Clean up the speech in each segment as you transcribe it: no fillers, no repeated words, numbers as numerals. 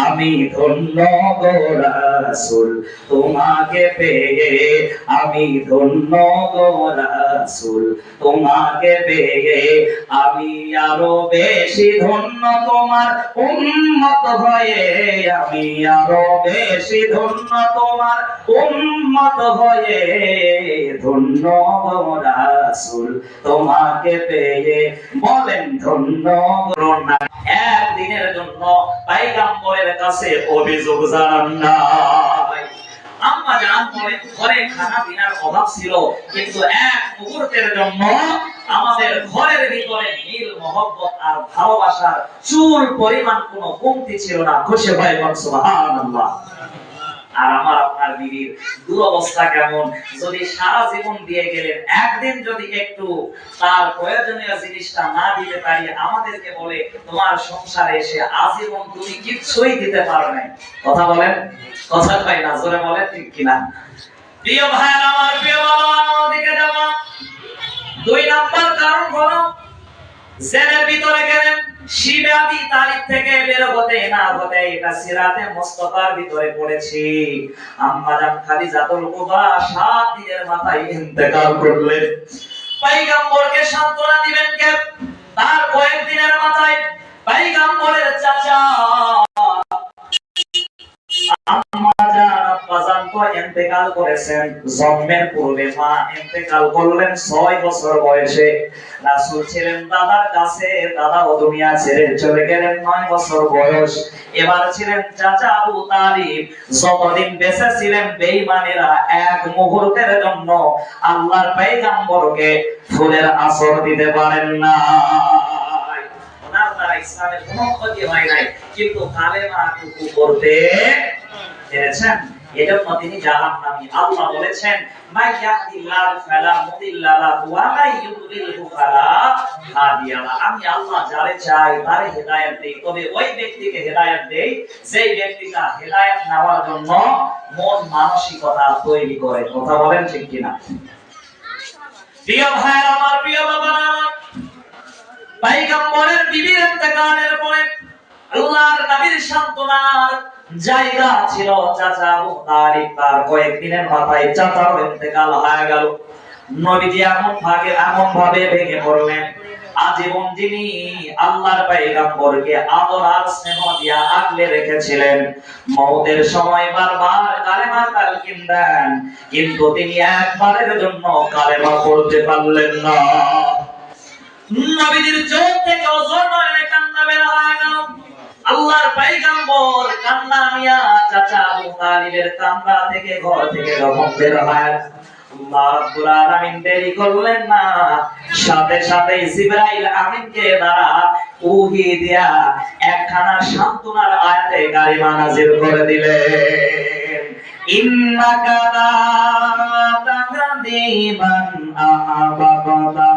আমি ধন্য গো রাসূল তোমাকে পেয়ে, আমি ধন্য গো রাসূল তোমাকে পেয়ে, আমি আরো বেশি ধন্য তোমার উম্মত হয়ে, আমি আরো বেশি ধন্য তোমার উম্মত হয়ে, ধন্য গো রাসূল তোমাকে পেয়ে। বলেন ধন্য গো না। একদিনের জন্য পয়গম্বরের কাছে অভিযোগ জানান নাই। আম্মা জান বলেন ঘরে খানা পিনার অভাব ছিল, কিন্তু এক মুহূর্তের জন্য আমাদের ঘরের ভিতরে মিল মহব্বত আর ভালোবাসার চুল পরিমাণ কোনো কমতি ছিল না। খুশি হয় বলেন সুবহানাল্লাহ। আর আমার আপনার বিবির দুরবস্থা কেমন? যদি সারা জীবন দিয়ে গেলেন, একদিন যদি একটু তার প্রয়োজনীয় জিনিসটা না দিতে পারি, আমাদেরকে বলে তোমার সংসারে এসে আজীবন তুমি কিছুই দিতে পারো না। কথা বলেন, কথা কয় না, জোরে বলেন ঠিক কিনা? প্রিয় ভাইরা আমার, প্রিয় বাবা আমার দিকে যাবো। 2 নাম্বার কারণ হলো জেলের ভিতরে গেলেন, শিবে আবি তালিব থেকে বের হতে না হতে এটা সিরাতে মুস্তাফার ভিতরে পড়েছি। আম্মা জান খাদিজাতুল কুবরা 7 দিনের মাথায় ইন্তেকাল করলেন। পয়গম্বরকে সান্ত্বনা দিবেন কে? তার কয়েকদিনের মাথায় পয়গম্বরের চাচা আম্মা জান আব্বা জান তো ইন্তেকাল করেছেন। জন্মের পূর্বে মা ইন্তেকাল করলেন 6 বছর বয়সে। রাসূল ছিলেন দাদার কাছে, দাদাও দুনিয়া ছেড়ে চলে গেলেন 9 বছর বয়স। এবার ছিলেন চাচা আবু তালিব। যতদিন বেঁচে ছিলেন বেঈমানেরা এক মুহূর্তের জন্য আল্লাহর পয়গম্বরকে ফুলের আসর দিতে পারেন না। ওনার দ্বারা ইসলামের কোনো ক্ষতি হয় নাই, কিন্তু কালেমাটুকু করতে পেরেছেন। এজন্য তিনি জাহান্নামী। আল্লাহ বলেছেন মাইয়াহদিল্লাহু ফালা মুদিল্লা লাহু ওয়া মান ইউদ্লিলহু ফালা হাদিয়া লাহু। আমি আল্লাহ যারে চাই তারে হেদায়েত দেই, তবে ওই ব্যক্তিকে হেদায়েত দেই যেই ব্যক্তিটা হেদায়েত নেওয়ার জন্য মন মানসিকতা তৈরি করে। কথা বলেন ঠিক কিনা? প্রিয় ভাইরা আমার, প্রিয় বাবারা আমার, পয়গম্বরের বিবির ইন্তেকালের পরে আল্লাহর নবীর সান্ত্বনার জায়গা ছিল চাচা আবু তালিব। তার কয়েকদিনের মাথায় চাচার ইন্তেকাল হয়ে গেল। নবীজি এমন ভাবে ভেঙে পড়লেন। আজীবন যিনি আল্লাহর পয়গম্বরকে আদর আর স্নেহ দিয়া আগলে রেখেছিলেন, মওতের সময় বারবার কালেমা তালকিন দেন, কিন্তু তিনি একবারের জন্য কালেমা পড়তে পারলেন না। নবীজির চোখ থেকে অঝর নয়নে কান্না বের হয়ে গেল। আল্লাহর পয়গম্বর কান্না নিয়া চাচা আবু তালিবের কান্না থেকে ঘর থেকে যখন বের হয়, আল্লাহ রাব্বুল আলামিন দেরি করলেন না, সাথে সাথে জিবরাইল আমিনকে দ্বারা ওহী দিয়া একখানা সান্ত্বনার আয়াতে কারিমা নাযিল করে দিলেন। ইন্নাকা লা তাহদি মান আহবাবতা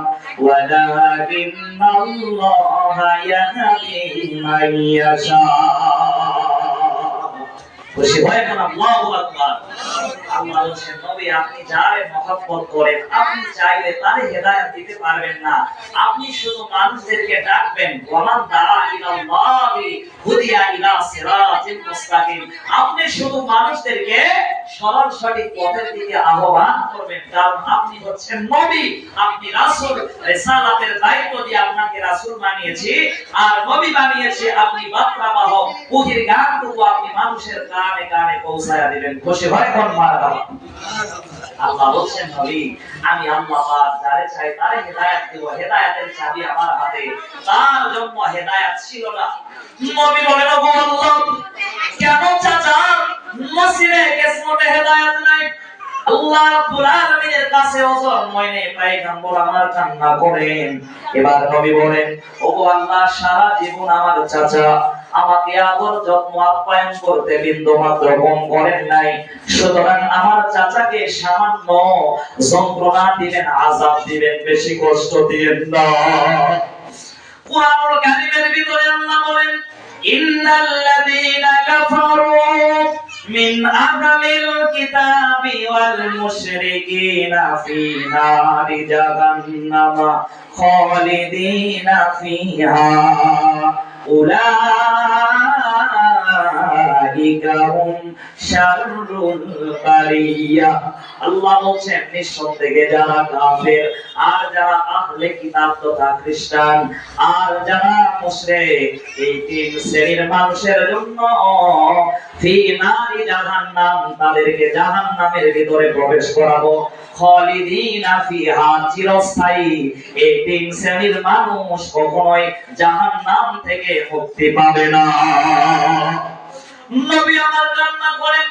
ওয়ালাকিন্নাল্লাহা ইয়াহদি মান ইয়াশা। খুশি হয় না? আল্লাহু আকবার। আল্লাহ বলেন নবী আপনি যারে মহব্বত করেন, আপনি চাইলে তারে হেদায়েত দিতে পারবেন না। আপনি শুধু মানুষদেরকে ডাকবেন, ওয়ামান দাআ ইলাল্লাহি হুদিয়া ইলা সিরাতিল মুস্তাকিম। আপনি শুধু মানুষদেরকে সরল সঠিক পথের দিকে আহ্বান করবেন, কারণ আপনি হচ্ছেন নবী, আপনি রাসূল। রিসালাতের দায়িত্ব দিয়ে আপনাকে রাসূল বানিয়েছি আর নবী বানিয়েছি। আপনি বার্তাবাহক, ওহির গানটুকু আপনি মানুষের কানে কানে পৌঁছায়া দিবেন। খুশি হয় কোন মারহাবা? আল্লাহ বলেন নবী আমি আল্লাহ পাক যারে চাই তারে হেদায়েত দেব, হেদায়েতের চাবি আমার হাতে। তার জন্য হেদায়েত ছিল না। নবী বলেন ওগো আল্লাহ, কেন চাচা নসিবে কিসমতে হেদায়েত নাই? আল্লাহ রাব্বুল আলামিনের কাছে ওজর নয়নে পয়গম্বর আমার কান্না করেন। এবার নবী বলেন ওগো আল্লাহ, সারা জীবন আমার চাচা আমাকে আদর যত্ন আপ্যায়ন করতে বিন্দু মাত্র কম করেন নাই, সুতরাং আমার চাচাকে সামান্য যন্ত্রণা দিবেন, আযাব দিবেন, বেশি কষ্ট দিবেন না। কুরআনুল কারীমের ভিতরে আল্লাহ বলেন ইন্নাল্লাযীনা কাফারু মিন আহলিল কিতাবি ওয়াল মুশরিকিনা ফি নারি জাহান্নাম খালিদিনা ফিহা উলাইকা উলাইকা হুম শাররুল বারিয়া। আল্লাহ বলেন নিঃসন্দেহে যারা কাফের আর যারা আহলে কিতাব তথা খ্রিস্টান আর যারা মুশরিক, এই তিন শ্রেণীর মানুষের জন্য ফি নারি জাহান্নাম, তাদেরকে জাহান্নামের ভিতরে প্রবেশ করাবো, খালিদিনা ফিহা, চিরস্থায়ী। এই তিন শ্রেণীর মানুষ কখনোই জাহান্নাম থেকে মুক্তি পাবে না। নবী আমার কান্না করেন,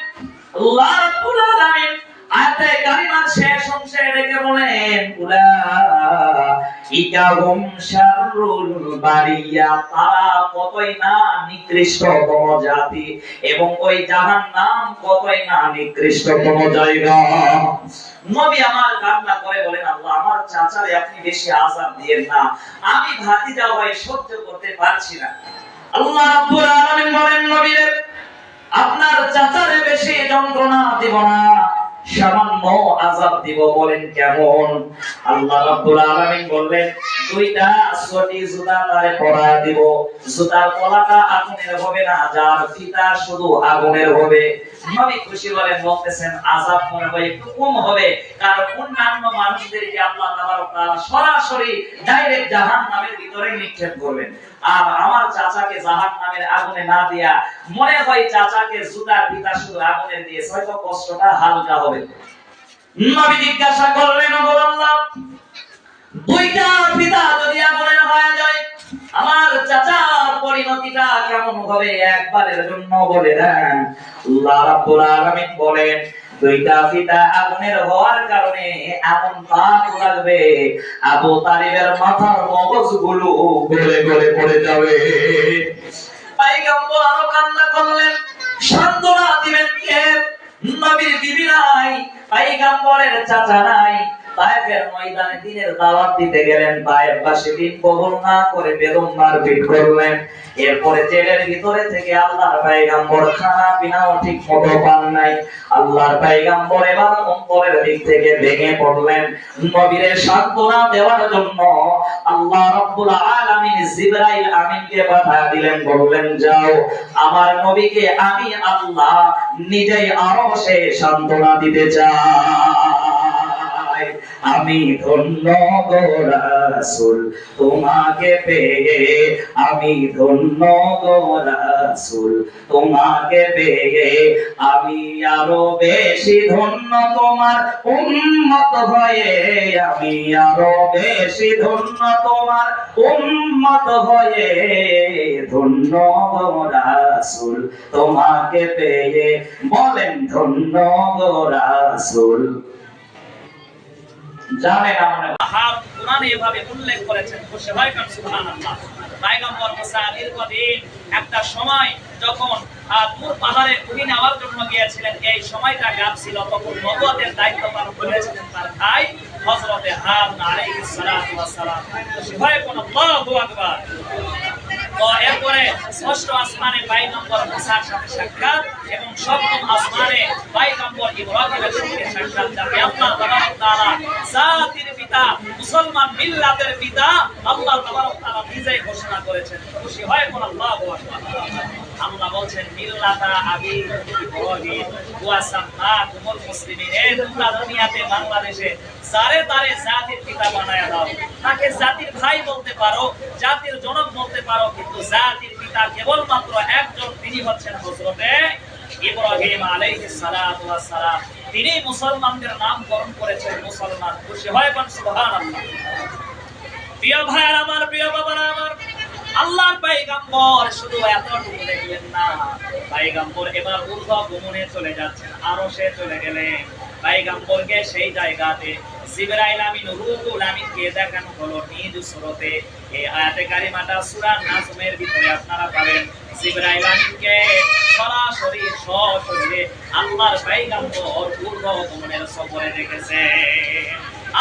আল্লাহ রাব্বুল আলামিন আয়াতে কারিমার শেষ অংশে রেখে বলেন উলাইকা হুম শাররুল বারিয়া, তারা কতই না নিকৃষ্টতম জাতি এবং ওই জাহান্নাম কতই না নিকৃষ্টতম জায়গা। নবী আমার কান্না করে বলেন, আল্লাহ আমার চাচারে আপনি বেশি আযাব দিয়েন না, আমি ভাতিজা হয়ে সহ্য করতে পারছি না। আল্লাহ রাব্বুল আলামিন বলেন, নবীরে আপনার চাচারে বেশি যন্ত্রণা দিব না, সামান্য আযাব দিব। বলেন কেমন? আল্লাহ রাব্বুল আলামিন বললেন, দুইটা সটি জুতা তারে পরায় দিব, জুতার তলাটা আগুনের হবে না, যার ফিতা শুধু আগুনের হবে। নবী খুশি বলেন বলতেছেন আযাব মনে হয় একটু কম হবে, কারণ অন্যান্য মানুষদেরকে আল্লাহ তাবারক তাআলা সরাসরি ডাইরেক্ট জাহান্নামের ভিতরে নিক্ষেপ করবেন, আর আমার চাচাকে জাহান্নামের আগুনে না দিয়া মনে হয় চাচাকে জুতার ফিতা শুধু আগুনের দিয়ে হয়তো কষ্টটা হালকা হবে। নবী জিজ্ঞাসা করলেন, ও আল্লাহ, দুইটা ফিতা যদি আগুনের হয়ে যায় আমার চাচার পরিণতিটা কেমন হবে একবারের জন্য বলে দেন। আল্লাহ রাব্বুল আলামিন বলেন, দুইটা ফিতা আগুনের হওয়ার কারণে এমন তাপ লাগবে আবু তালিবের মাথার মগজগুলো গলে গলে পড়ে যাবে। পয়গম্বর আরো কান্না করলেন, সান্ত্বনা দিবেন কে? নবীর বিবি নাই, পয়গম্বরের চাচা নাই। তায়েফের ময়দানে দিনের দাওয়াত দিতে গেলেন, তায়েফবাসী দিন কবুল না করে বেদম মারপিট করলেন। এরপরে জেলের ভিতরে থেকে আল্লাহর পয়গম্বর খানা পিনাও ঠিক মতো পান নাই। আল্লাহর পয়গম্বর এবার অন্তরের দিক থেকে ভেঙে পড়লেন। নবীর সান্ত্বনা দেওয়ার জন্য আল্লাহ রাব্বুল আলামিন জিবরাইল আমিনকে পাঠিয়ে দিলেন, বললেন যাও আমার নবীকে আমি আল্লাহ নিজেই আরশে সান্ত্বনা দিতে চাই। আমি ধন্য গো রাসূল তোমাকে পেয়ে, আমি ধন্য গো রাসূল তোমাকে পেয়ে, আমি আরো বেশি ধন্য তোমার উম্মত হয়ে, আমি আরো বেশি ধন্য তোমার উম্মত হয়ে, ধন্য গো রাসূল তোমাকে পেয়ে। বলেন ধন্য গো রাসূল। জানেন আমরা হাফ কোরআনে এভাবে উল্লেখ করেছেন, খুশি হয় কারণ সুবহানাল্লাহ। পয়গম্বর মুসা দীর্ঘদিন একটা সময় যখন তুর পাহাড়ে উঠে নেওয়ার জন্য গিয়েছিলেন, এই সময়টা গ্যাপ ছিল, তখন নবুয়তের দায়িত্ব পালন করেছিলেন তার ভাই হযরতে হারুন আলাইহিস সালাতু ওয়াস সালাম। খুশি হয় কোন আল্লাহু আকবার। তো এরপরে ষষ্ঠ আসমানে পয়গম্বর মুসার সাথে সাক্ষাৎ এবং সপ্তম আসমানে পয়গম্বর ইব্রাহিমের সাথে সাক্ষাৎ, যাতে আল্লাহ তাবারক তাআলা জাতির পিতা, মুসলমান মিল্লাতের পিতা আল্লাহ তাবারক তাআলা নিজেই ঘোষণা করেছেন। খুশি হয় কোন আল্লাহু আকবার। আল্লাহ বলেন মিল্লাতা আবিকুম ইব্রাহিম ওয়া সাম্মাকুমুল মুসলিমিন। এই তোমরা দুনিয়াতে বাংলাদেশে যারে তারে জাতির পিতা বানায়া দাও, তাকে জাতির ভাই বলতে পারো, জাতির জনক বলতে পারো, কিন্তু জাতির পিতা কেবলমাত্র একজন, তিনি হচ্ছেন হযরতে ইব্রাহিম আলাইহিস সালাতু ওয়াস সালাম। তিনি মুসলমানদের নামকরণ করেছেন মুসলমান। খুশি হয় কোন সুবহানাল্লাহ। প্রিয় ভাইরা আমার, প্রিয় বাবারা আমার, আল্লাহর পয়গম্বর শুধু এতটুকু দেখলেন না, পয়গম্বর এবার ঊর্ধ্ব গমনে চলে যাচ্ছেন, আরশে চলে গেলেন। পয়গম্বরকে সেই জায়গাতে জিবরাইল আমিন রূহুল আমিনকে দেখানো হলো নিজ সুরতে। এই আয়াতে কারিমাটা সূরা নাজমের ভিতরে আপনারা পাবেন। জিবরাইল আমিনকে সরাসরি সশরীরে আল্লাহর পয়গম্বর ঊর্ধ্ব গমনের সফরে দেখেছে।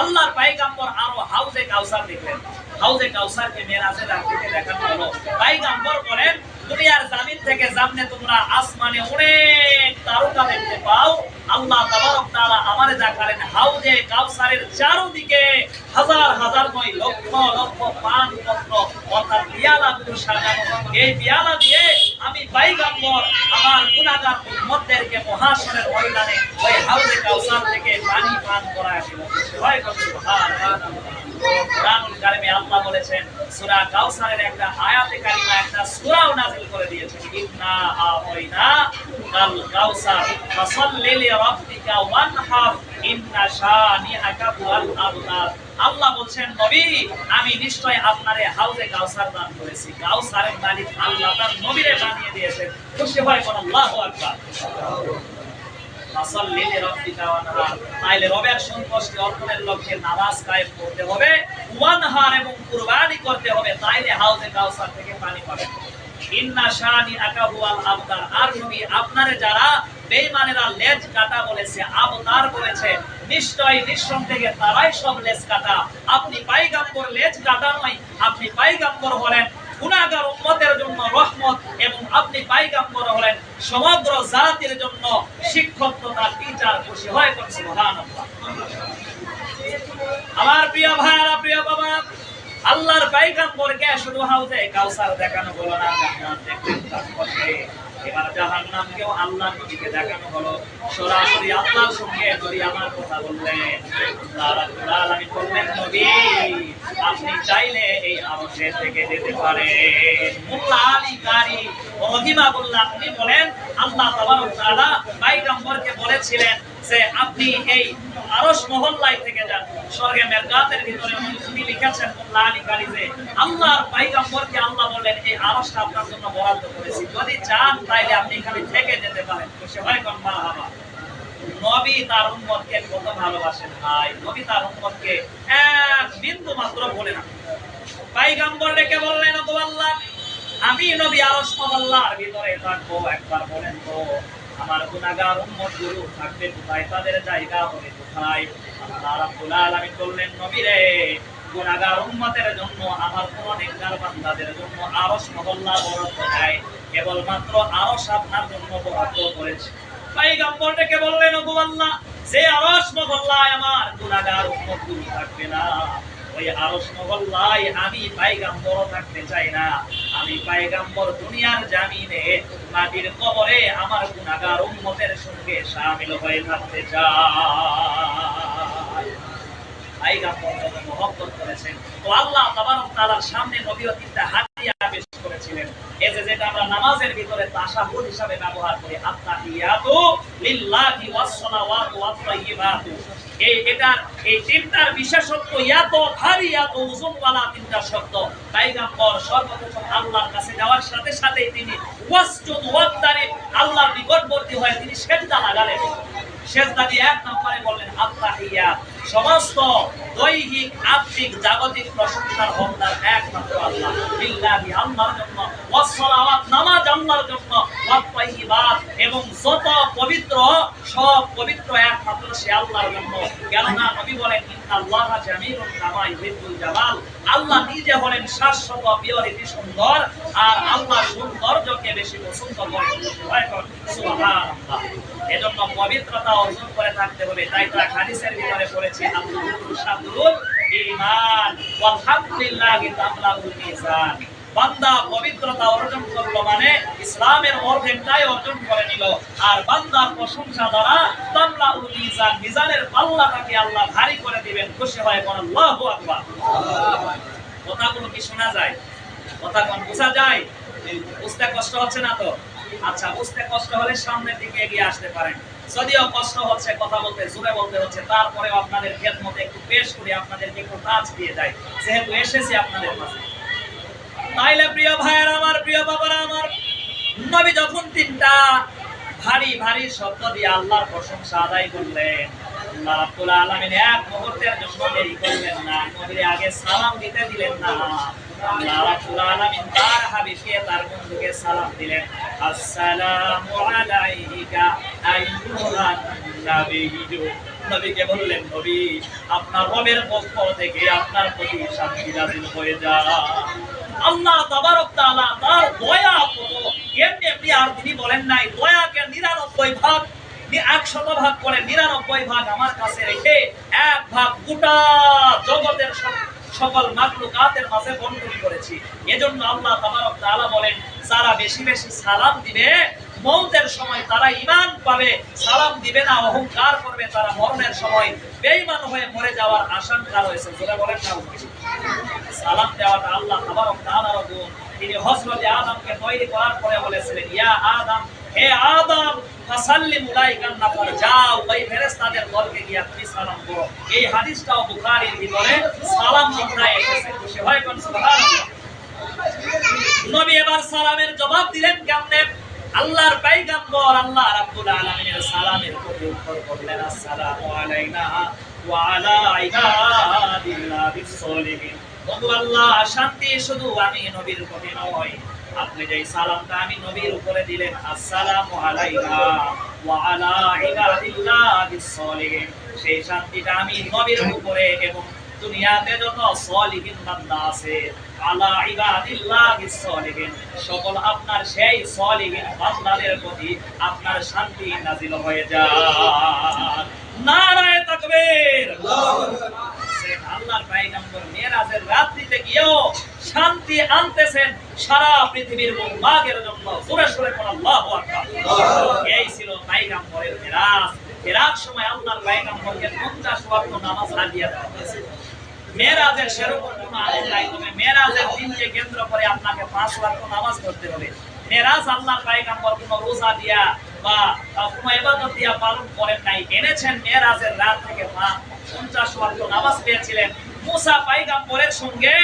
আল্লাহর পয়গম্বর আরো হাউজে কাউসার দেখলেন। হাউজে কাউসারকে মেরাজের রাতে দেখানো হলো। পয়গম্বর বলেন, দুনিয়ার জমিন থেকে সামনে তোমরা আসমানে অনেক তারকা দেখতে পাও, আল্লাহ তাবারক তাআলা আমারে দেখালেন হাউজে কাউসারের চারদিকে হাজার হাজার নয় লক্ষ লক্ষ পান পত্র অর্থাৎ পিয়ালা সাজানো। এই পিয়ালা দিয়ে আমি পয়গম্বর আমার গুনাহগার উম্মতদেরকে মহাশরের ময়দানে ওই হাউজে কাউসার থেকে পানি পান করায় দিব। সুবহানাল্লাহ। কুরআনুল কারীমে আল্লাহ বলেছেন সূরা কাউসারের একটা আয়াতে কারিমা একটা সূরাও নাযিল করে দিয়েছেন, ইন্না আ'তাইনা কাল কাউসার ফাসাল্লি লিরাব্বিকা ওয়ানহার ইন্না শানিআকা হুয়াল আবতার। আল্লাহ বলছেন নবী আমি নিশ্চয় আপনারে হাউজে কাউসার দান করেছি। কাউসারের মালিক আল্লাহ তার নবীরে বানিয়ে দিয়েছেন। খুশি হয় কোন আল্লাহু আকবার। ফাসাল্লি লিরাব্বিকা ওয়ানহার, তাইলে রবের সন্তুষ্টি অর্জনের লক্ষ্যে নামাজ কায়েম করতে হবে, ওয়ানহার এবং কুরবানি করতে হবে, তাইলে হাউজে কাউসার থেকে পানি পাবেন। ইন্না শানিআকা হুয়াল আবতার। আর নবী আপনারে যারা বেঈমানেরা লেজ কাটা বলেছে, আবতার বলেছে, নিশ্চয় নিঃসন্দেহে তারাই সব লেজ কাটা। আপনি পয়গম্বর লেজ কাটা নয়, আপনি পয়গম্বর হলেন গুনাহগার উম্মতের জন্য রহমত এবং আপনি পয়গম্বর হলেন সমগ্র জাতির জন্য শিক্ষক তথা টিচার। খুশি হয় কোন সুবহানাল্লাহ। আমার প্রিয় ভাইরা, প্রিয় বাবা, আল্লাহর পয়গম্বরকে শুধু হাউজে কাউসার দেখানো হলো না, জান্নাত দেখলেন তার পথে। এবার জাহান্নামকেও আল্লাহর নবীকে দেখানো হলো, সরাসরি আল্লাহর সঙ্গে নবী আমার কথা বললেন। আল্লাহ রাব্বুল আলামিন বললেন নবী আপনি চাইলে এই আরশের থেকে যেতে পারেন। মোল্লা আলী কারি রহিমাহুল্লাহ তিনি বলেন আল্লাহ তাবারক তাআলা পয়গম্বরকে বলেছিলেন যে আপনি এই আরশ মহল্লায় থেকে যান। স্বর্গে মেরকাতের ভিতরে উনি লিখেছেন মোল্লা আলী কারি যে আল্লাহর পয়গম্বরকে আল্লাহ বললেন এই আরশটা আপনার জন্য বরাদ্দ করেছি, যদি চান তাইলে আপনি এখানে থেকে যেতে পারেন। খুশি হয় কোন মারহাবা। নবী তার উম্মতকে কত ভালোবাসেন ভাই, নবী তার উম্মতকে এক বিন্দু মাত্র বলে না। পয়গম্বর ডেকে বললেন ওগো আল্লাহ আমি নবী আরশ মহল্লার ভিতরে থাকবো, একবার বলেন তো আমার গুনাহগার উম্মত গুলো থাকবে কোথায়, তাদের জায়গা হবে কোথায়? আল্লাহ রাব্বুল আলামিন বললেন নবী রে গুনাহগার উম্মতের জন্য আমার কোন নেককার বান্দাদের জন্য আরশ মহল্লা বরাদ্দ দেয়, কেবলমাত্র আরশ আপনার জন্য বরাদ্দ করেছে। পয়গম্বর ডেকে বললেন ওগো আল্লাহ যে আরশ মহল্লায় আমার গুনাহগার উম্মত গুলো থাকবে না, ওই আরশ মহল্লায় আমি পয়গম্বর থাকতে চাই না। আমি পয়গম্বর দুনিয়ার জমিনে মাটির কবরে আমার গুনাহগার উম্মতের সঙ্গে শামিল হয়ে থাকতে চাই। পয়গম্বর কত মহব্বত করেছেন। তো আল্লাহ তাবারক তাআলার সামনে নবীও তিনটা হাদিয়া পেশ করেছিলেন। এই যে যেটা আমরা নামাজের ভিতরে তাশাহুদ হিসাবে ব্যবহার করি, আত-তাহিয়াতু লিল্লাহি ওয়াস সালাওয়াতু ওয়াত তাইয়্যিবাতু। এই তিনটার বিশেষত্ব এত ভারী, এত ওজনওয়ালা তিনটা শব্দ। পয়গম্বর সর্বপ্রথম আল্লাহর কাছে যাওয়ার সাথে সাথে তিনি ওয়াসজুদ ওয়াক্তারিব আল্লাহর নিকটবর্তী হয়ে তিনি সিজদা লাগালেন। সিজদা দিয়ে এক নম্বরে বললেন আত-তাহিয়াত, সমস্ত দৈহিক আত্মিক জাগতিক প্রশংসার হকদার একমাত্র আল্লাহ, লিল্লাহি আল্লাহর জন্য, ওয়াস সালাওয়াত নামাজ আল্লাহর জন্য, ওয়াত তাইয়্যিবাত এবং যত পবিত্র সব পবিত্র একমাত্র সে আল্লাহর জন্য। কেননা নবী বলেন ইন্নাল্লাহা জামিলুন কামা ইউহিব্বুল জামাল, আল্লাহ নিজে হলেন শাশ্বত পিওরিটি সুন্দর, আর আল্লাহ সৌন্দর্যকে বেশি পছন্দ করেন। সুবহানাল্লাহ। এজন্য পবিত্রতা অর্জন করে থাকতে হবে। তাই তো হাদিসের ভিতরে পড়েছে আল-উযু শাদরুল ঈমান ওয়াল হামদুলিল্লাহি তামলাউল মিজান। বান্দা পবিত্রতা অর্জন করলো মানে ইসলামের অর্ধেকটাই অর্জন করে নিল, আর বান্দার প্রশংসা দ্বারা তামলাউল মিজান, মিজানের পাল্লাটাকে আল্লাহ ভারী করে দিবেন। খুশি হয় কোন আল্লাহু আকবার। কথাগুলো কি শোনা যায়? কথা কোন বোঝা যায়? বুঝতে কষ্ট হচ্ছে না তো? আচ্ছা, বুঝতে কষ্ট হলে সামনের দিকে এগিয়ে আসতে পারেন। যদিও কষ্ট হচ্ছে কথা বলতে, জোরে বলতে হচ্ছে, তারপরেও আপনাদের খেদমতে একটু পেশ করে আপনাদেরকে একটু কাজ দিয়ে যায়, যেহেতু এসেছি আপনাদের কাছে। তাইলে প্রিয় ভাইয়েরা আমার, প্রিয় বাবারা আমার, নবী যখন তিনটা ভারী ভারী শব্দ দিয়ে আল্লাহর প্রশংসা আদায় করলেন, আল্লাহ রাব্বুল আলামিন এক মুহূর্তের জন্য দেরি করলেন না, নবীর আগে সালাম দিতে দিলেন না। আল্লাহ রাব্বুল আলামিন তার হাবিবকে, তার বন্ধুকে সালাম দিলেন, আসসালামু আলাইকা আইয়ুহান নাবিয়্যু। নবীকে বললেন নবী আপনার রবের পক্ষ থেকে আপনার প্রতি শান্তি নাযিল হয়ে যাক। আল্লাহ তাবারক তাআলা তার দয়া কত, এমনি আর তিনি বলেন নাই দয়াকে 99 ভাগ 100 ভাগ করে 99 ভাগ আমার কাছে রেখে 1 ভাগ গোটা জগতের সকল মাখলুকাতের মাঝে বন্টন করেছি। এজন্য আল্লাহ তাবারক তাআলা বলেন যারা বেশি বেশি সালাম দিবে মওতের সময় তারা ঈমান পাবে, সালাম দিবে না, অহংকার করবে, তারা মরণের সময় বেঈমান হয়ে মরে যাওয়ার আশঙ্কা রয়েছে। জোরে বলেন না। সালাম দেওয়াটা আল্লাহ তাবারক ওয়া তাআলার গুণ। তিনি হযরত আদমকে তৈরি করার পরে বলেছিলেন, ইয়া আদম, হে আদম, ফাসাল্লিম উলাইকান নাফার, যাও ওই ফেরেশতাদের দলকে গিয়ে তুমি সালাম করো। এই হাদিসটাও বুখারীর ভিতরে সালাম লিখায় এসেছে। খুশি হয় কোন? সুবহানাল্লাহ। নবী এবার সালামের জবাব দিলেন কেমনে? আল্লাহর পয়গম্বর আল্লাহ রাব্বুল আলামিনের সালামের প্রতি উত্তর করলেন, আসসালামু আলাইনা ওয়া আলা ইবাদিল্লাহিস সালিহিন। বন্ধু, আল্লাহ শান্তি শুধু আমি নবীর প্রতি নয়, আপনি যে সালামটা আমি নবীর উপরে দিলেন, আসসালামু আলাইনা ওয়া আলা ইবাদিল্লাহিস সালিহিন, সেই শান্তিটা আমি নবীর উপরে এবং দুনিয়াতে যত সালিহিন বান্দা আছে, আলা ইবাদিল্লাহিস সালিহিন, সকল আপনার সেই সালিহিন বান্দাদের প্রতি আপনার শান্তি নাযিল হয়ে যায়। নারায়ে তাকবীর। আল্লাহু আকবার। আল্লাহর পয়গম্বর মেরাজের রাত্রিতে গিয়েও শান্তি আনতেছেন সারা পৃথিবীর মুলমাগের জন্য। জোরে জোরে বলেন আল্লাহু আকবার। এই ছিল পয়গম্বরের মেরাজ। মেরাজ সময় আল্লাহর পয়গম্বরকে 50 ওয়াক্ত নামাজ আদিয়া দেওয়া হয়েছে। মেরাজের সেরকম কোনো আদেশ নাই, তবে মেরাজের দিনকে কেন্দ্র করে আপনাকে 5 ওয়াক্ত নামাজ পড়তে হবে। মেরাজ আল্লাহর পয়গম্বর কোনো রোজা দিয়া বা কোনো ইবাদত দিয়া পালন করেন নাই, এনেছেন মেরাজের রাত থেকে 50 ওয়াক্ত নামাজ পেয়েছিলেন। মুসা পয়গম্বরের সঙ্গে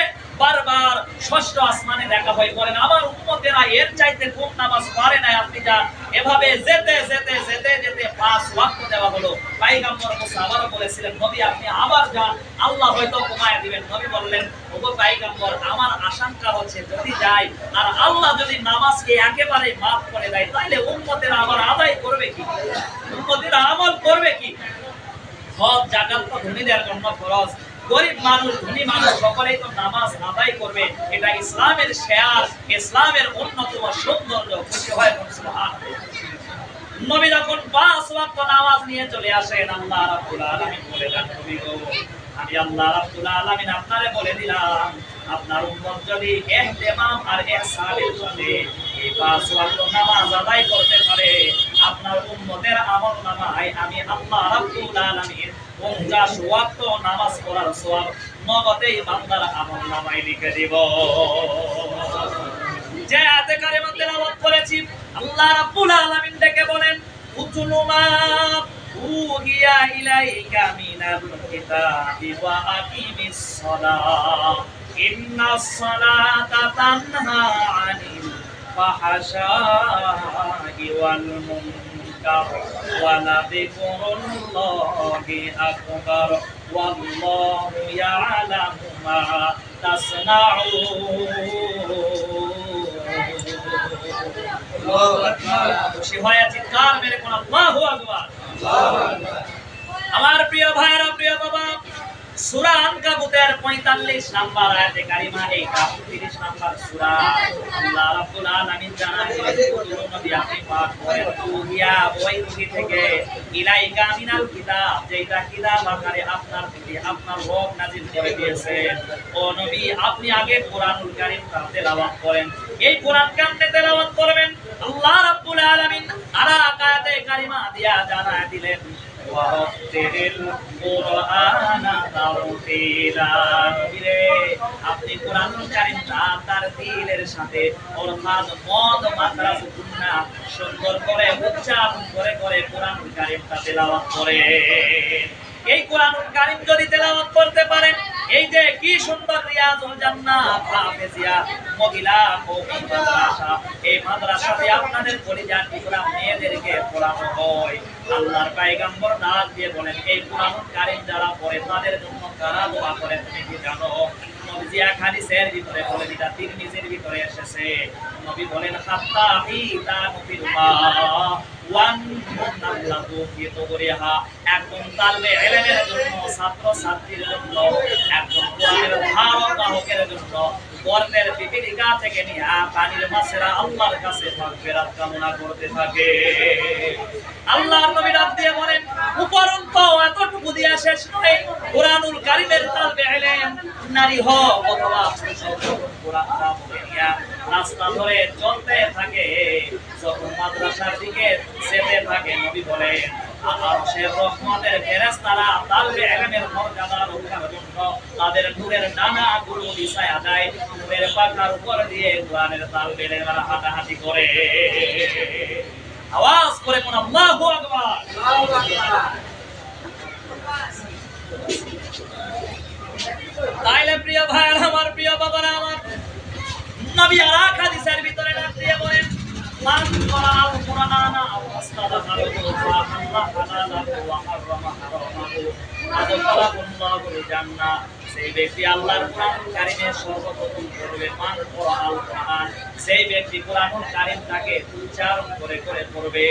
বারবার ষষ্ঠ আসমানে দেখা হয়, বলেন আমার উম্মতেরা এর চাইতে কম নামাজ পড়ে নাই, আপনি যান। এভাবে যেতে যেতে যেতে যেতে 5 ওয়াক্ত দেওয়া হলো। পয়গম্বর মুসা আবার বলেছিলেন, নবী আপনি আবার যান, আল্লাহ হয়তো কমায় দিবেন। নবী বললেন, ওগো পয়গম্বর, আমার আশঙ্কা হচ্ছে যদি যাই আর আল্লাহ যদি নামাজকে একেবারে মাফ করে দেয়, তাহলে উম্মতেরা আবার আদায় করবে কি? উম্মতেরা আমল করবে কি? হজ যাকাত তো ধনীদের জন্য ফরজ, গরিব মানুষ ধনী মানুষ সকলেই তো নামাজ আদায় করবে। এটা ইসলামের শেয়ার, ইসলামের অন্যতম সৌন্দর্য। খুশি হয় সুবহানাল্লাহ। নবী যখন 5 ওয়াক্ত নামাজ নিয়ে চলে আসেন, আল্লাহ রাব্বুল আলামিন বলে দেন, নবী গো, আমি আল্লাহ রাব্বুল আলামিন আপনারে বলে দিলাম, আপনার উম্মত যদি ইহতিমাম আর ইহসানের সাথে এই 5 ওয়াক্ত নামাজ আদায় করতে পারে, আপনার উম্মতের আমলনামায় আমি আল্লাহ রাব্বুল আলামিন 50 ওয়াক্ত নামাজ পড়ার সওয়াব নগদেই বান্দার আমলনামায় লিখে দিব। যে আয়াতে কারিমা তেলাওয়াত করেছি, আল্লাহ রাব্বুল আলামিন ডেকে বলেন, উতুলু মা উহিয়া ইলাইকা মিনাল কিতাবি ওয়া আকিমিস সালাহ ইন্নাস সালাতা তানহা আনিল ফাহশাই ওয়াল মুনকার ওয়া লাযিকরুল্লাহি আকবার ওয়াল্লাহু ইয়ালামু মা তাসনাউন। খুশি হয়ে চিৎকার মেরে কোন আল্লাহু আকবার। আমার প্রিয় ভাইরা, প্রিয় বাবা, সূরা আনকাবুতের 45 নাম্বার আয়াতে কারিমা, এই 30 নাম্বার সূরা, আল্লাহ রাব্বুল আলামিন জানালেন, নবী আপনি পাঠ করেন, উহিয়া ওই রূহি থেকে, ইলাইকা মিনাল কিতাব, যেটা কিতাব আকারে আপনার প্রতি আপনার রব নাযিল করে দিয়েছেন। ও নবী আপনি আগে কোরআনুল কারীমটা তেলাওয়াত করেন। এই কোরআন কেমনে তেলাওয়াত করবেন? আল্লাহ রাব্বুল আলামিন আরা আয়াতে কারিমা দিয়া জানায় দিলেন, আপনি কোরআনুল কারীমটা তারতিলের সাথে অর্থাৎ মদ মাত্রা সুন্না সুন্দর করে উচ্চারণ করে করে কোরআনুল কারীমটা তেলাওয়াত করেন। এই কোরআনুল কারীম যদি তেলাওয়াত করতে পারেন, এই যে কি সুন্দর রিয়াজুল জান্নাত হাফেজিয়া মহিলা কওমি মাদ্রাসা, এই মাদ্রাসাতে আপনাদের কলিজার টুকরা মেয়েদেরকে পড়ানো হয়। আল্লাহর পয়গম্বর ডাক দিয়ে বলেন, এই কোরআনুল কারীম যারা পড়ে তাদের জন্য কারা দোয়া করে তুমি কি জানো? নবী হাদিসের ভিতরে বলে দিটা, তিরমিজির ভিতরে এসেছে। নবী বলেন, হাত্তা ইতানু ফিল মা ওয়ান নাল্লাতু ফি তুরিহা, একজন তালবে ইলমের জন্য, ছাত্র ছাত্রীর জন্য, একজন কোরআনের ধারক বাহকের জন্য গর্বের পিপিলিকা থেকে নিয়ে পানির মাছেরা আল্লাহর কাছে মাগফিরাত কামনা করতে থাকে। আল্লাহর নবী ডাক দিয়ে বলেন, উপরন্ত এতটুকু দিয়া শেষ নয়, কোরআনুল কারীমের তালবে ইলম নারী হোক অথবা পুরুষ হোক, কোরআনটা বলে নিয়া রাস্তা ধরে চলতে থাকে, যখন মাদ্রাসার দিকে যেতে থাকে নবী বলেন আরশের রহমতের ফেরেশতারা তালবে ইলমের মর্যাদা রক্ষার জন্য তাদের নূরের ডানাগুলো বিছায়া দেয়, নূরের পাখার উপর দিয়ে কোরআনের তালবে ইলমেরা হাঁটাহাঁটি করে। আওয়াজ করে কোন আল্লাহু আকবার। তাইলে প্রিয় ভাইরা আমার, প্রিয় বাবারা আমার, নবী আর এক হাদিসের ভিতরে ডাক দিয়ে বলেন মান করাল কুরআনা ওয়াস্তাদহারু ফাআল্লাহ হালালাহু ওয়া হারামা হারামাহু আদখালাহুল্লাহুল জান্নাহ। সেই ব্যক্তি আল্লাহর কোরআনুল কারীমের সর্বপ্রথম পড়বে, মান করাল কুরআন, সেই ব্যক্তি কোরআনুল কারীমটাকে উচ্চারণ করে করে পড়বে,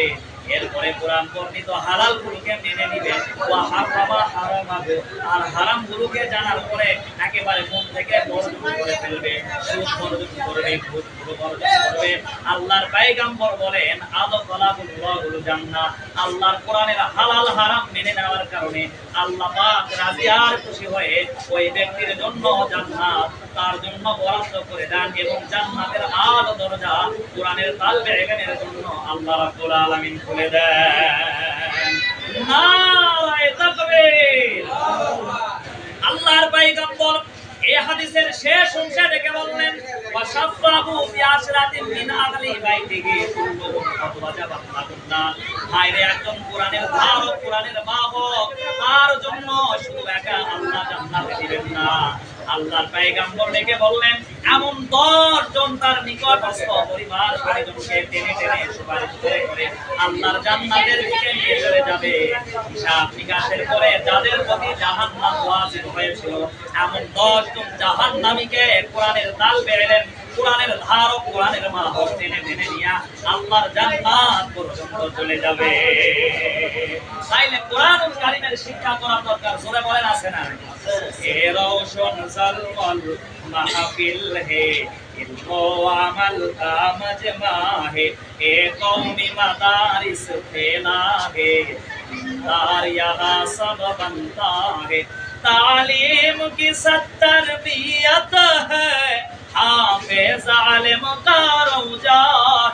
এরপরে কোরআন বর্ণিত হালাল গুলোকে মেনে নিবে, ওয়া হারামা হারামাহু, আর হারাম গুলোকে জানার পরে একেবারে মন থেকে বর্জন করে ফেলবে, সুদ বর্জন করবে, ঘুষ বর্জন করবে। আল্লাহর পয়গম্বর বলেন আদখালাহুল্লাহুল জান্নাহ, আল্লাহর কোরআনের হালাল হারাম মেনে নেওয়ার কারণে আল্লাহ পাক রাজি আর খুশি হয়ে ওই ব্যক্তির জন্য জান্নাত তার জন্য বরাদ্দ করে দেন, এবং জান্নাতের আলো দরজা কোরআনের তালবে ইলমের জন্য আল্লাহ রাব্বুল আলামিন খুলে দেন। নারায়ে তাকবীর। আল্লাহর পয়গম্বর এই হাদিসের শেষ অংশে দেখে বললেন ওয়াশাফাহু বিআশরাতিন মিন আহলি বাইতিহি কুল্লুহুম কদ ওয়াজাবা আলাহুন্নাহ। ভাইরে একজন কোরআনের ধারক, কোরআনের বাহক, তার জন্য শুধু একা আল্লাহ জান্নাতে দিবেন না, আল্লাহর পয়গম্বর ডেকে বললেন এমন 10 জন তার নিকটস্থ পরিবার পরিজনকে টেনে টেনে সুপারিশ করে করে আল্লাহর জান্নাতের দিকে নিয়ে চলে যাবে। হিসাব নিকাশের পরে যাদের প্রতি জাহান্নাম ওয়াজিব হয়েছিল এমন 10 জন জাহান্নামীকে কোরআনের তালবে ইলম, কোরআনের ধারক, কোরআনের বাহক টেনে টেনে নিয়ে আল্লাহর জান্নাত পর্যন্ত চলে যাবে। তাইলে কোরআনুল কারীমের শিক্ষা করা দরকার, জোরে বলেন আছে না? এ রওশন সালমাল মাহফিল হে ইলমো আমাল কা মজমা হে, এ কওমি মাদারিস ফেলা হে, দিনদার ইহা সব बनता है, तालीम की तरबियत है, हाफिज आलिम का रौजा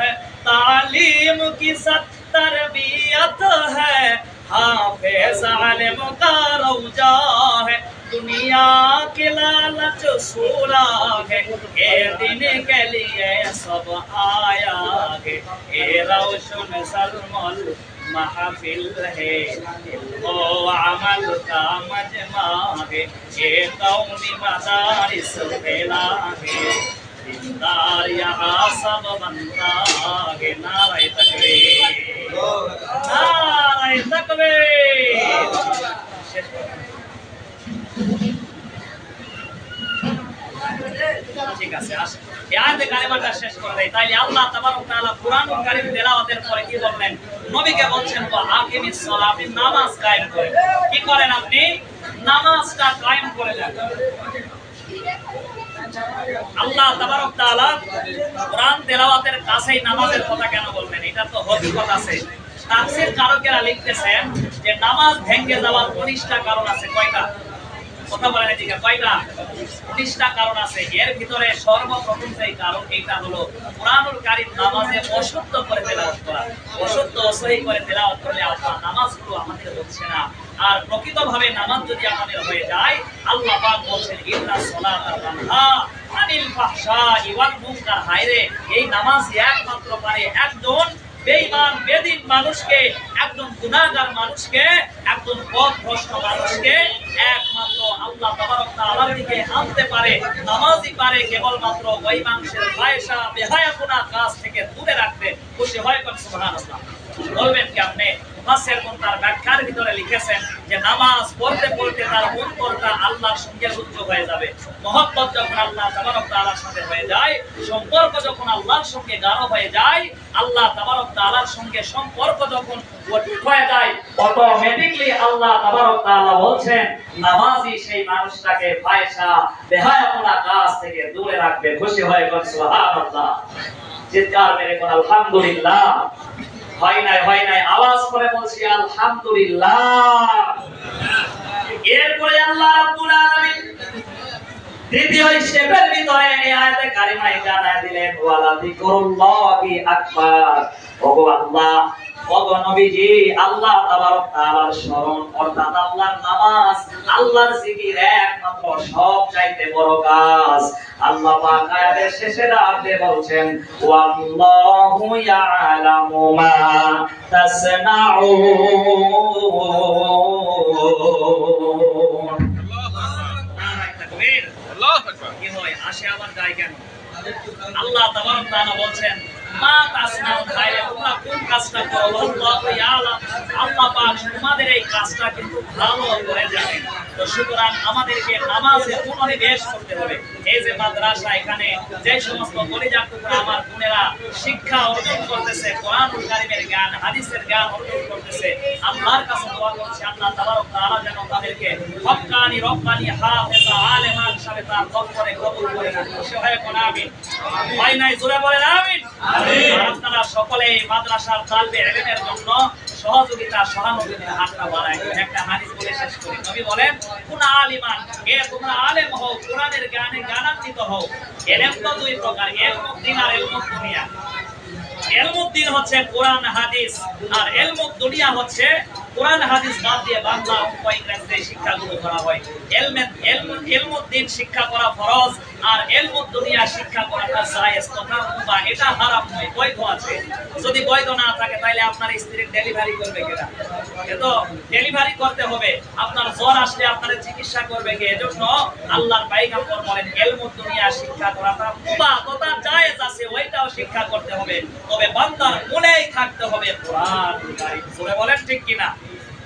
है, तालीम की तरबियत है, हाफिज आलिम का रौजा है, दुनिया के लालच सूरा है, ए दिन के लिए सब आया है, ए रोशन सलमल महफिल है, इल्मो अमल का मजमा है, ये कौमी मदारिस फैला है, दीनदार यहाँ सब बनता है। नारे तकबीर, नारे तकबीर। ঠিক আছে, আসেন এই আয়াতে কারিমাটা শেষ করে দেই। তাইলে আল্লাহ তাবারক তাআলা কুরআনুল কারীম তেলাওয়াতের পরে কি বললেন? নবীকে বলছেন ওয়া আকিমিস সালাত, আপনি নামাজ কায়েম করেন। কি করেন? আপনি নামাজটা কায়েম করে দেন। আল্লাহ তাবারক তাআলা কুরআন তেলাওয়াতের কাছেই নামাজের কথা কেন বললেন? এটা তো হকিকত আছে। তাফসীর কারকেরা লিখতেছেন যে নামাজ ভেঙে যাওয়ার 19টা কারণ আছে। কয়টা? কথা বলেন এদিকে, কয়টা? 19টা কারণ আছে। এর ভিতরে সর্বপ্রথম যে কারণ এইটা হলো কুরআনুল কারীম নামাজে অশুদ্ধ করে তেলাওয়াত করা। অশুদ্ধ অসহি করে তেলাওয়াত করলে আপনার নামাজগুলো আমাদের হচ্ছে না। আর প্রকৃতভাবে নামাজ যদি আমাদের হয়ে যায়, আল্লাহ পাক বলেন ইন্নাস সালাতা তানহা আনিল ফাহশাই ওয়াল মুনকার। হায়রে, এই নামাজ একমাত্র পারে একজন বেঈমান বেদিন মানুষকে, একজন গুনাহগার মানুষকে, একজন পথভ্রষ্ট মানুষকে একমাত্র আল্লাহ তাবারক তাআলার দিকে আনতে পারে। নামাজই পারে কেবলমাত্র ওই মানুষের ফায়সা বেহায়াপনা কাজ থেকে দূরে রাখতে। খুশি হয় কোন? সুবহানাল্লাহ। বলবেন কি আপনি? মুফাসসির কোন তার ব্যাখ্যার ভিতরে লিখেছেন যে নামাজ পড়তে পড়তে তার অন্তরটা আল্লাহর সঙ্গে যুক্ত হয়ে যাবে। মহব্বত যখন আল্লাহ তাবারক তাআলার সাথে হয়ে যায়, সম্পর্ক যখন আল্লাহর সঙ্গে গাঢ় হয়ে যায়, আল্লাহ তাবারক তাআলার সঙ্গে সম্পর্ক যখন অটুট হয়ে যায়, অটোমেটিক্যালি আল্লাহ তাবারক তাআলা বলছেন নামাজই সেই মানুষটাকে ফায়সা বেহায়াপনা কাজ থেকে দূরে রাখবে। খুশি হয় কোন? সুবহানাল্লাহ। চিৎকার মেরে কোন আলহামদুলিল্লাহ। হয় নাই, হয় নাই, আওয়াজ করে বলছি আলহামদুলিল্লাহ। এরপরে আল্লাহ রাব্বুল আলামিন দ্বিতীয় স্টেপের ভিতরে এই আয়াতে কারিমায় জানায় দিলেন ওয়ালা যিকরুল্লাহি আকবার। ওগো আল্লাহ, ওগো নবীজি, আল্লাহ তাবারক তাআলার স্মরণ অর্থাৎ আল্লাহর নামাজ, আল্লাহর জিকির একমাত্র সবচাইতে বড় কাজ। আল্লাহ পাক আয়াতের শেষে রাতে বলছেন ওয়াল্লাহু ইয়ালামু মা তাসনাউন। কি হয় আসে আবার যায় কেন? আল্লাহ তাবারক তাআলা বলছেন মা তাসনাউন, ভাইরা তোমরা কোন কাজটা করো, আল্লাহু ইয়ালাম, আল্লাহ পাক তোমাদের এই কাজটা কিন্তু ভালো করে জানেন। তো সুতরাং আমাদেরকে নামাজে মনোনিবেশ করতে হবে। এই যে মাদ্রাসা, এখানে যে সমস্ত কলিজার টুকরা আমার বোনেরা শিক্ষা অর্জন করতেছে, কোরআনুল কারীমের জ্ঞান, হাদিসের জ্ঞান অর্জন করতেছে, আল্লাহর কাছে দোয়া করছি আল্লাহ তাবারক তাআলা যেন তাদেরকে হক্কানি রব্বানি হাফেজা আলেমা হিসাবে তার দপ্তরে কবুল করে নেন। খুশি হয়ে কোন আমিন। হয় নাই জোরে বলেন আমিন। আপনারা সকলে মাদ্রাসার তালবে ইলমের জন্য সহযোগিতা সহানুভূতির হাতটা বাড়ায়। একটা হাদিস বলে শেষ করি। নবী বলেন কোন আলিমান, তোমরা আলেম হও, কোরআনের জ্ঞানে জ্ঞানান্বিত হও। ইলম তো দুই প্রকার, ইলমুদ্দিন আর ইলমুদ দুনিয়া। ইলমুদ্দিন হচ্ছে কোরআন হাদিস, আর ইলমুদ দুনিয়া হচ্ছে কোরআন হাদিস বাদ দিয়ে বাংলা অঙ্ক ইংরেজিতে শিক্ষাগুলো করা হয়। ইলমুদ্দিন শিক্ষা করা ফরজ, আর ইলমুদ দুনিয়া শিক্ষা করাটা জায়েজ তথা মুবাহ, এটা হারাম নয়, বৈধ আছে। যদি বৈধ না থাকে তাহলে আপনার স্ত্রীর ডেলিভারি করবে কেনা? তো ডেলিভারি করতে হবে। আপনার জ্বর আসলে আপনার চিকিৎসা করবে কে? এজন্য আল্লাহর পয়গম্বর বলেন ইলমুদ দুনিয়া শিক্ষা করাটা মুবাহ তথা জায়েজ আছে, ওইটাও শিক্ষা করতে হবে। তবে বান্দার মনেই থাকতে হবে কোরআনুল কারীম। জোরে বলেন ঠিক কিনা?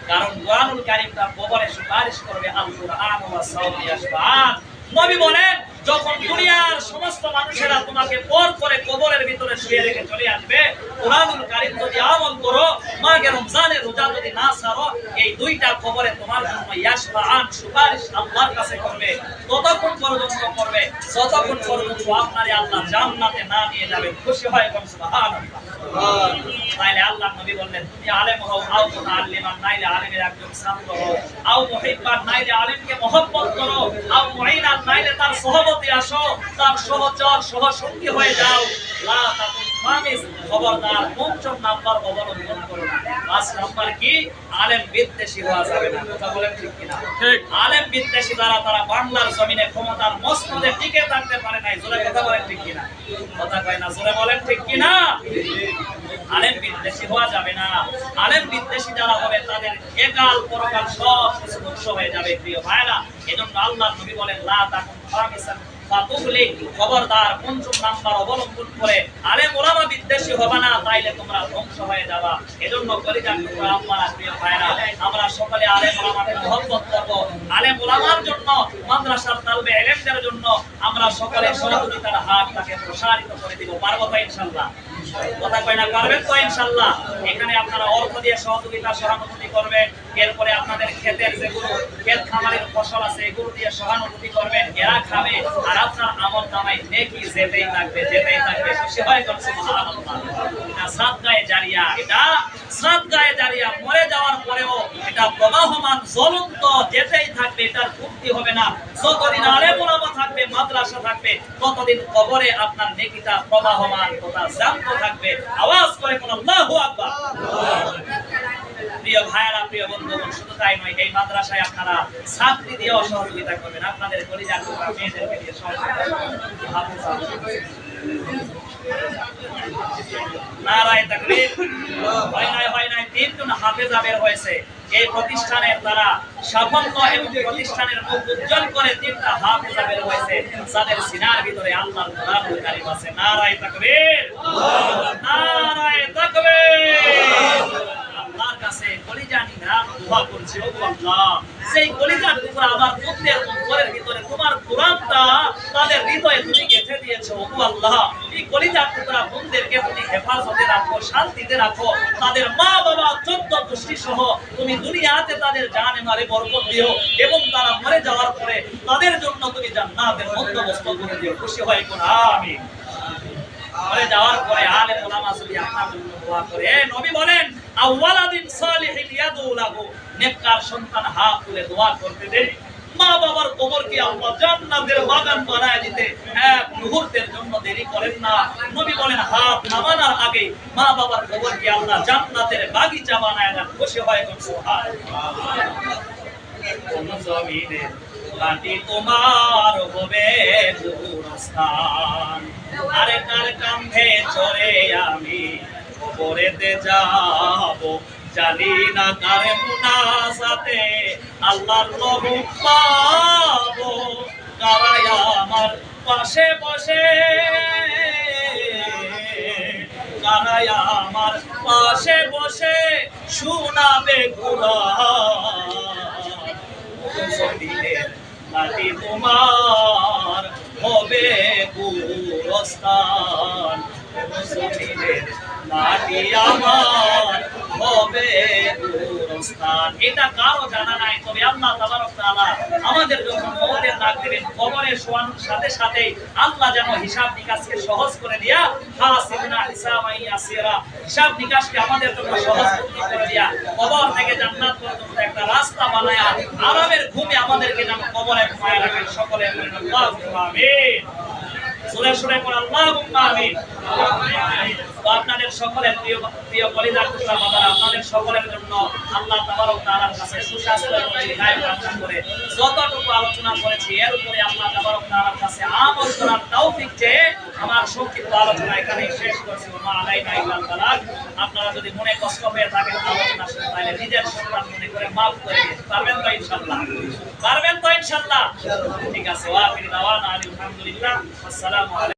কারণ কোরআনুল কারীমটা কবরে সুপারিশ করবে, আল কুরআন ওয়া সাওমি ইয়াশফাআন। নবী বলেন যখন দুনিয়ার সমস্ত মানুষেরা তোমাকে পর করে কবরের ভিতরে শুয়ে রেখে চলে আসবে, কোরআনুল কারীম যদি আমল করো, মাগে রমজানের রোজা যদি না ছাড়ো, এই দুইটা কবরে তোমার জন্য ইয়াশফাআন সুপারিশ আল্লাহর কাছে করবে। ততক্ষণ পর্যন্ত করবে যতক্ষণ পর্যন্ত আপনারে আল্লাহ জান্নাতে না নিয়ে যাবে। খুশি হয় কোন সুবহানাল্লাহ। তাইলে আল্লাহ নবী বললেন তুমি আলেম হও, আও মুতাআল্লিমান, নাইলে আলেমের একজন ছাত্র হও, আও মুহিব্বান, নাইলে আলেমকে মহব্বত করো, আও মুঈনান, নাইলে তার সহবতে আসো, তার সহচর সহসঙ্গী হয়ে যাও। লা তাকুন খামিস, খবরদার পঞ্চম নাম্বার অবলম্বন করো না। পাঁচ নাম্বার কি? আলেম বিদ্বেষী হওয়া যাবে না। কথা বলেন ঠিক কিনা? ঠিক। আলেম বিদ্বেষী দ্বারা তারা বাংলার জমিনে ক্ষমতার মসনদে টিকে থাকতে পারে নাই। জোরে কথা বলেন ঠিক কিনা? কথা কয় না, জোরে বলেন ঠিক কিনা? আলেম বিদ্বেষী হওয়া যাবে না। আলেম বিদ্বেষী যারা হবে তাদের একাল পরকাল সব কিছু ধ্বংস হয়ে যাবে। প্রিয় ভাইরা, এজন্য আল্লাহর নবী বলেন লা তাকুন খামিসান ফাতুহলিক, খবরদার পঞ্চম নাম্বার অবলম্বন করে আলেম ওলামা বিদ্বেষী হবে না, তাইলে তোমরা ধ্বংস হয়ে যাবা। এজন্য কলিজার টুকরা আপনারা প্রিয় ভাইরা, আমরা সকলে আলেম ওলামাকে মহব্বত করব। আলেম ওলামার জন্য, মাদ্রাসার তালবে ইলমদের জন্য আমরা সকলে সহযোগিতার হাতটাকে প্রসারিত করে দিব। পারবো তো ইনশাআল্লাহ? কথা কয় না, পারবেন তো ইনশাআল্লাহ? এখানে আপনারা অর্থ দিয়ে সহযোগিতা সহানুভূতি করবেন। এরপরে আপনাদের ক্ষেতের যেগুলো ক্ষেত খামারের ফসল আছে এগুলো দিয়ে সহানুভূতি করবেন, এরা খাবে, আর আপনার আমল নামায় নেকি যেতেই থাকবে, যেতেই থাকবে। খুশি হয় কোন সুবহানাল্লাহ? এটা সাদকায়ে জারিয়া, এটা সাদকায়ে জারিয়া। মরে যাওয়ার পরেও এটা প্রবাহমান জ্বলন্ত যেতেই থাকবে, এটার মুক্তি হবে না। যতদিন আলেম ওলামা থাকবে, মাদ্রাসা থাকবে, ততদিন কবরে আপনার নেকিটা প্রবাহমান তথা জ্যান্ত থাকবে। আওয়াজ করে কোন আল্লাহু আকবার। প্রিয় ভাইরা, প্রিয় বন্ধুগণ, শুধু তাই নয়, এই মাদ্রাসায় আপনারা ছাত্রী দিয়েও সহযোগিতা করবেন। আপনাদের কলিজার টুকরা মেয়েদেরকে দিয়ে সহযোগিতা করবেন। নারায়ে তাকবীর। হয় নাই তিনজন হাফেজা বের হয়েছে এই প্রতিষ্ঠানের দ্বারা সাফল্য এবং প্রতিষ্ঠানের মুখ উজ্জ্বল করে। তিনটা হাফেজা বের হয়েছে যাদের সিনার ভিতরে আল্লাহর কোরআনুল কারীম আছে। নারায়ে তাকবীর, নারায়ে তাকবীর। আল্লাহর কাছে কলিজা নিয়ে দোয়া করছি, ও আল্লাহ, সেই কলিজার টুকরা আমার পুত্রের অন্তরের ভিতরে তোমার কোরআনটা তাদের হৃদয়ে তুমি গেঁথে দিয়েছো। ও আল্লাহ, এই কলিজার টুকরা বোনদেরকে তুমি হেফাজতে রাখো, শান্তিতে রাখো। তাদের মা বাবা 14 গোষ্ঠী সহ তুমি দুনিয়াতে তাদের জানে মারে বরকত দিও, এবং তারা মরে যাওয়ার পরে তাদের জন্য তুমি জান্নাতের বন্দোবস্ত করে দিও। খুশি হয় কোন আমিন। মরে যাওয়ার পরে আলেম ওলামা যদি আপনার জন্য দোয়া করে, নবী বলেন আওয়ালাদিন সালিহিন ইয়াদু লাহু, নেককার সন্তান হাত তুলে দোয়া করতে দেরি মা বাবার কবরকে আল্লাহ জান্নাতের বাগান বানায় দিতে এক মুহূর্তের জন্য দেরি করেন না। নবী বলেন হাত নামানোর আগে মা বাবার কবরকে আল্লাহ জান্নাতের বাগিচা বানায় দেন। খুশি হয় কোন সুবহানাল্লাহ। কোন জমিনে মাটি তোমার হবে গুরুস্থান, আরে কার কাঁধে চড়ে আমি কবরেতে যাব, জানি না কার মুনাজাতে আল্লাহর রহমত পাবো, কারাই আমার পাশে বসে, কারাই আমার পাশে বসে শোনাবে কুরআন। জমিনের মাটি তোমার হবে গুরুস্থান, জমিনের মাটি আমার হবে গুরুস্থান। এটা কারো জানা নাই, তবে আল্লাহ তাবারক তাআলা আমাদের যখন মওতের ডাক দিবেন কবরে শোয়ার সাথে সাথে আল্লাহ যেন হিসাব নিকাশকে সহজ করে দিয়া, হাসিবনা হিসাবাই ইয়াসিরা, হিসাব নিকাশকে আমাদের জন্য সহজ করে দিয়া কবর থেকে জান্নাত পর্যন্ত একটা রাস্তা বানায়া আরামের ঘুমে আমাদেরকে যেন কবরে ঘুমায় রাখেন। সকলে বলেন আল্লাহুম্মা আমিন। সুরে সুরে করে আল্লাহুম্মা আমিন। তো আপনাদের সকলের প্রিয় কলিজার টুকরা বাবারা, আপনাদের সকলের জন্য আল্লাহ তাবারক তাআলার কাছে সুস্বাস্থ্য এবং দীর্ঘায়ু কামনা করে যতটুকু আলোচনা করেছি এর উপরে আল্লাহ তাবারক তাআলার কাছে আমল করার তৌফিক চেয়ে আমার সংক্ষিপ্ত আলোচনা এখানেই শেষ করছি। ওয়া আলাইনা ইল্লাল বালাগ। আপনারা যদি মনে কষ্ট পেয়ে থাকেন আলোচনা শুনে, তাহলে নিজের সন্তান মনে করে মাফ করে দিতে পারবেন তো ইনশাআল্লাহ? পারবেন তো ইনশাআল্লাহ? ঠিক আছে। ওয়া আখিরু দাওয়ানা আলহামদুলিল্লাহ। আসসালামু আলাইকুম।